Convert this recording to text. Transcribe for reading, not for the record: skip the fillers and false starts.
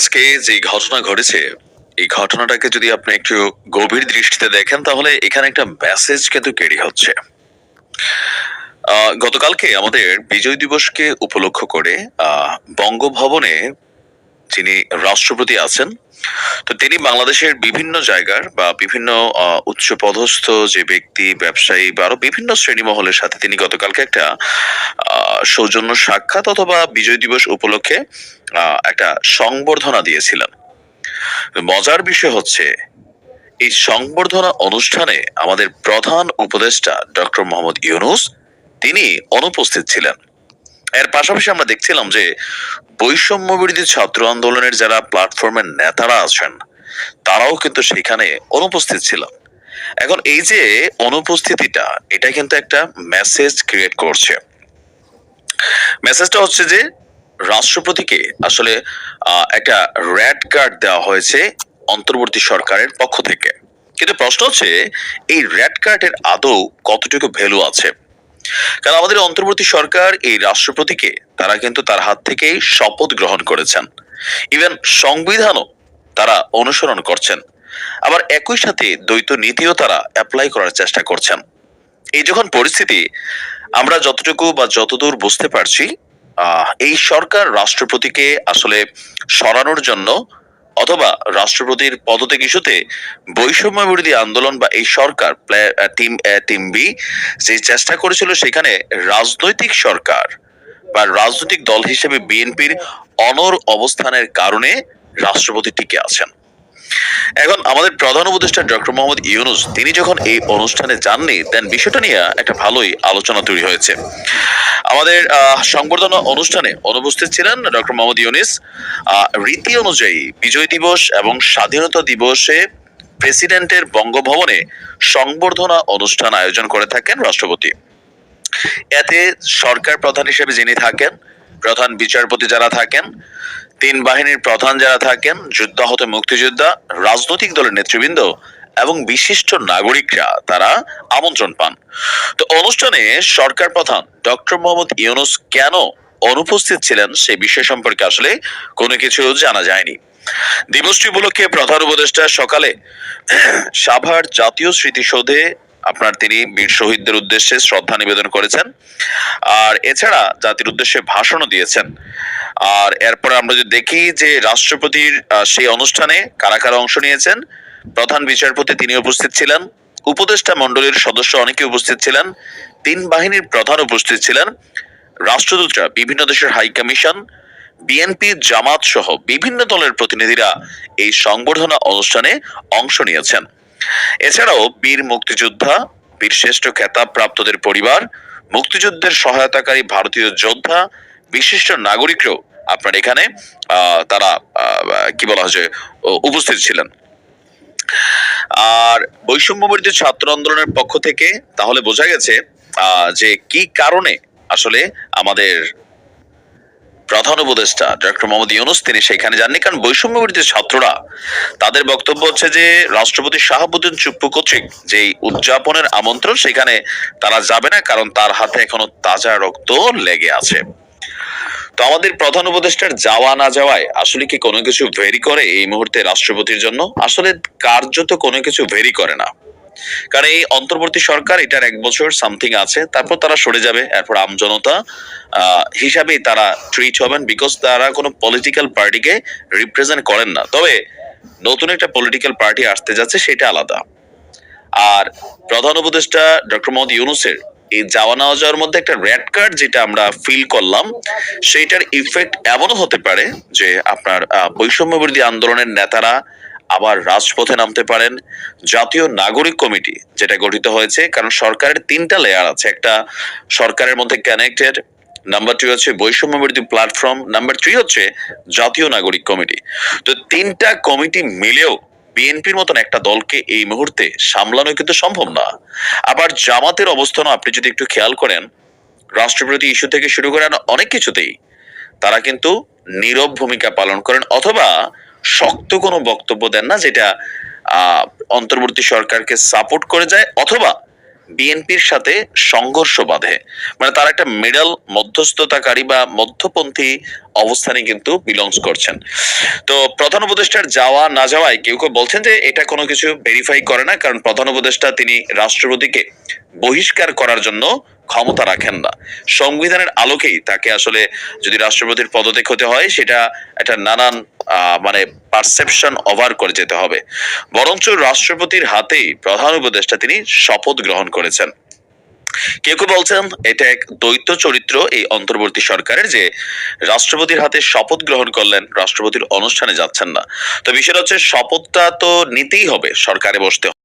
আজকে যে ঘটনা ঘটেছে, এই ঘটনাটাকে যদি আপনি একটু গভীর দৃষ্টিতে দেখেন তাহলে এখানে একটা মেসেজ কিন্তু ক্যারি হচ্ছে। গতকালকে আমাদের বিজয় দিবসকে উপলক্ষ করে বঙ্গভবনে যিনি রাষ্ট্রপতি আছেন, তো তিনি বাংলাদেশের বিভিন্ন জায়গার বা বিভিন্ন উচ্চপদস্থ যে ব্যক্তি, ব্যবসায়ী বা আরো বিভিন্ন শ্রেণীমহলের সাথে তিনি গতকালকে একটা সৌজন্য সাক্ষাৎ অথবা বিজয় দিবস উপলক্ষে একটা সংবর্ধনা দিয়েছিলেন। মজার বিষয় হচ্ছে এই সংবর্ধনা অনুষ্ঠানে আমাদের প্রধান উপদেষ্টা ডক্টর মোহাম্মদ ইউনূস তিনি অনুপস্থিত ছিলেন। এর পাশাপাশি আমরা দেখছিলাম যে বৈষম্য বিরোধী ছাত্র আন্দোলনের যারা প্ল্যাটফর্মের নেতারা আছেন তারাও কিন্তু সেখানে অনুপস্থিত ছিল। এখন এই যে অনুপস্থিতিটা, এটা কিন্তু একটা মেসেজ ক্রিয়েট করছে। মেসেজটা হচ্ছে যে রাষ্ট্রপতিকে আসলে একটা রেড কার্ড দেওয়া হয়েছে অন্তর্বর্তী সরকারের পক্ষ থেকে। কিন্তু প্রশ্ন হচ্ছে এই রেড কার্ডের আদৌ কতটুকু ভ্যালু আছে? কারণ আমাদের অন্তর্বর্তী সরকার এই রাষ্ট্রপতিকে তারা কিন্তু তার হাত থেকেই শপথ গ্রহণ করেছেন। ইভেন সংবিধানও তারা অনুসরণ করছেন। আবার একই সাথে দ্বৈত নীতিও তারা অ্যাপ্লাই করার চেষ্টা করছেন। এই যখন পরিস্থিতি, আমরা যতটুকু বা যতদূর বুঝতে পারছি, এই সরকার রাষ্ট্রপতিকে আসলে সরানোর জন্য অথবা রাষ্ট্রপতির পদত্যাগ ইস্যুতে বৈষম্য বিরোধী আন্দোলন বা এই সরকার টিম বি যে চেষ্টা করেছিল, সেখানে রাজনৈতিক সরকার বা রাজনৈতিক দল হিসেবে বিএনপির অনড় অবস্থানের কারণে রাষ্ট্রপতি টিকে আছেন। এখন আমাদের প্রধান উপদেষ্টা ডক্টর মোহাম্মদ ইউনূস তিনি যখন এই অনুষ্ঠানে যাননি, দেন বিষয়টা নিয়ে একটা ভালোই আলোচনা তৈরি হয়েছে। আমাদের সংবর্ধনা অনুষ্ঠানে অনুপস্থিত ছিলেন ডক্টর মোহাম্মদ ইউনূস। রীতি অনুযায়ী বিজয় দিবস এবং স্বাধীনতা দিবসে প্রেসিডেন্টের বঙ্গভবনে সংবর্ধনা অনুষ্ঠান আয়োজন করে থাকেন রাষ্ট্রপতি। এতে সরকার প্রধান হিসেবে যিনি থাকেন, প্রধান বিচারপতি যারা থাকেন, তিন বাহিনীর প্রধান যারা থাকেন, যুদ্ধাহত মুক্তিযোদ্ধা, রাজনৈতিক দলের নেতৃবৃন্দ এবং বিশিষ্ট নাগরিকরা তারা আমন্ত্রণ পান। তো অনুষ্ঠানে সরকার প্রধান ডক্টর মোহাম্মদ ইউনূস কেন অনুপস্থিত ছিলেন সে বিষয় সম্পর্কে আসলে কোনো কিছু জানা যায়নি। দিবসটি উপলক্ষে প্রধান উপদেষ্টা সকালে সাভার জাতীয় স্মৃতিসৌধে তিনি বীর শহীদদের উদ্দেশ্যে শ্রদ্ধা নিবেদন করেছেন। আর এছাড়া জাতির উদ্দেশ্যে ভাষণও দিয়েছেন। আর এরপর আমরা যদি দেখি যে রাষ্ট্রপতির সেই অনুষ্ঠানে কারা কারা অংশ নিয়েছেন, প্রধান বিচারপতি তিনি উপস্থিত ছিলেন, উপদেষ্টা মণ্ডলীর সদস্য অনেকে উপস্থিত ছিলেন, তিন বাহিনীর প্রধান উপস্থিত ছিলেন, রাষ্ট্রদূতরা, বিভিন্ন দেশের হাই কমিশন, বিএনপি, জামাত সহ বিভিন্ন দলের প্রতিনিধিরা এই সংবর্ধনা অনুষ্ঠানে অংশ নিয়েছেন। এছাড়াও বীর মুক্তিযোদ্ধা, বীর শ্রেষ্ঠ খেতাব প্রাপ্তদের পরিবার, মুক্তিযুদ্ধের সহায়তাকারী ভারতীয় যোদ্ধা, বিশিষ্ট নাগরিকরাও আপনার এখানে তারা কি বলা হচ্ছে উপস্থিত ছিলেন। আর বৈষম্য বিরোধী ছাত্র আন্দোলনের পক্ষ থেকে তাহলে বোঝা গেছে যে কি কারণে আসলে আমাদের প্রধান উপদেষ্টা ডক্টর মোহাম্মদ ইউনূস তিনি সেখানে যাননি। কারণ বৈষম্য বিরোধী ছাত্ররা তাদের বক্তব্য হচ্ছে যে রাষ্ট্রপতি শাহাবুদ্দিন চুপ্পু কর্তৃক যে উদযাপনের আমন্ত্রণ সেখানে তারা যাবে না, কারণ তার হাতে এখনো তাজা রক্ত লেগে আছে। তো আমাদের প্রধান উপদেষ্টার যাওয়া না যাওয়ায় আসলে কি কোনো কিছু ভেরি করে এই মুহূর্তে রাষ্ট্রপতির জন্য? আসলে কার্যত কোনো কিছু ভেরি করে না। কারণ এই অন্তর্বর্তী সরকার এটার 1 বছর সামথিং আছে, তারপর তারা সরে যাবে। এরপর আমজনতা হিসাবেই তারা ট্রিট হবেন, বিকজ তারা কোনো পলিটিক্যাল পার্টিকে রিপ্রেজেন্ট করেন না। তবে নতুন একটা পলিটিক্যাল পার্টি আসতে যাচ্ছে, সেটা আলাদা। আর প্রধান উপদেষ্টা ডক্টর মোহাম্মদ ইউনূসের এই যাওয়া না যাওয়ার মধ্যে একটা রেড কার্ড যেটা আমরা ফিল করলাম, সেইটার ইফেক্ট এমনও হতে পারে যে আপনার বৈষম্য বিরোধী আন্দোলনের নেতারা আবার রাজপথে নামতে পারেন। জাতীয় নাগরিক কমিটি যেটা গঠিত হয়েছে, কারণ সরকারের 3টা লেয়ার আছে, একটা সরকারের মধ্যে কানেক্টেড, নাম্বার 2 হচ্ছে বৈষম্য বিরোধী প্ল্যাটফর্ম, নাম্বার 3 হচ্ছে জাতীয় নাগরিক কমিটি। তো 3টা কমিটি মিলেও বিএনপির মতন একটা দলকে এই মুহূর্তে সামলানো কিন্তু সম্ভব না। আবার জামাতের অবস্থানও আপনি যদি একটু খেয়াল করেন, রাষ্ট্রবিরোধী ইস্যু থেকে শুরু করে অনেক কিছুতেই তারা কিন্তু নীরব ভূমিকা পালন করেন অথবা শক্ত কোনো বক্তব্য দেন না যেটা অন্তর্বর্তী সরকারকে সাপোর্ট করে যায় অথবা বিএনপির সাথে সংঘর্ষ বাধে, মানে তারা একটা মিডল মধ্যস্থতাকারী বা মধ্যপন্থী অবস্থানে কিন্তু বিলংস করছেন। তো প্রধান উপদেষ্টার যাওয়া না যাওয়ায় কেউ কেউ বলছেন যে এটা কোনো কিছু ভেরিফাই করে না, কারণ প্রধান উপদেষ্টা তিনি রাষ্ট্রপতিকে বহিষ্কার করার জন্য ক্ষমতা রাখেন না। সংবিধানের আলোকেই তাকে আসলে যদি রাষ্ট্রপতির পদত্যাগ হতে হয় সেটা একটা নানান মানে পারসেপশন ওভার করে যেতে হবে। বরঞ্চ রাষ্ট্রপতির হাতেই প্রধান উপদেষ্টা তিনি শপথ গ্রহণ করেছেন। কেউ কেউ বলছেন এটা এক দ্বৈত চরিত্র এই অন্তর্বর্তী সরকারের, যে রাষ্ট্রপতির হাতে শপথ গ্রহণ করলেন, রাষ্ট্রপতির অনুষ্ঠানে যাচ্ছেন না। তো বিষয়টা হচ্ছে শপথটা তো নিতেই হবে, সরকারে বসতে